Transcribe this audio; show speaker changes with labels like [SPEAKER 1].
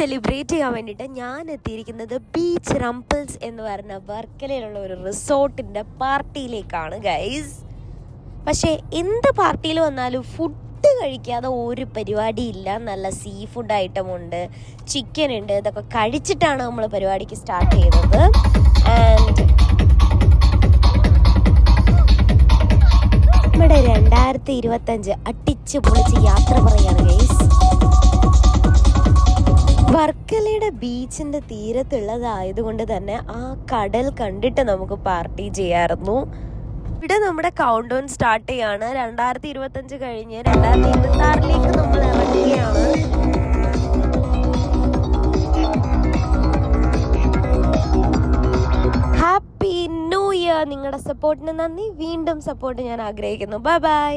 [SPEAKER 1] Celebrate ചെയ്യാൻ വേണ്ടിയിട്ട് ഞാൻ എത്തിയിരിക്കുന്നത് ബീച്ച് റംപിൾസ് എന്ന് പറഞ്ഞ വർക്കലയിലുള്ള ഒരു റിസോർട്ടിൻ്റെ പാർട്ടിയിലേക്കാണ് ഗൈസ്. പക്ഷേ എന്ത് പാർട്ടിയിൽ വന്നാലും ഫുഡ് കഴിക്കാതെ ഒരു പരിപാടിയില്ല. നല്ല സീ ഫുഡ് ഐറ്റം ഉണ്ട്, ചിക്കൻ ഉണ്ട്. ഇതൊക്കെ കഴിച്ചിട്ടാണ് നമ്മൾ പരിപാടിക്ക് സ്റ്റാർട്ട് ചെയ്തത്. ആൻഡ് നമ്മുടെ 2025 അടിച്ച് പൊളിച്ച് യാത്ര പറയാണ് ഗൈസ്. വർക്കലയുടെ ബീച്ചിൻ്റെ തീരത്തുള്ളതായതുകൊണ്ട് തന്നെ ആ കടൽ കണ്ടിട്ട് നമുക്ക് പാർട്ടി ചെയ്യാമായിരുന്നു. ഇവിടെ നമ്മുടെ കൗണ്ട് ഡൗൺ സ്റ്റാർട്ട് ചെയ്യാണ്. 2025 കഴിഞ്ഞ് 2026 നമ്മൾ ഇറങ്ങുകയാണ്. Happy new year. നിങ്ങളുടെ സപ്പോർട്ടിന് നന്ദി. വീണ്ടും സപ്പോർട്ട് ഞാൻ ആഗ്രഹിക്കുന്നു. Bye bye.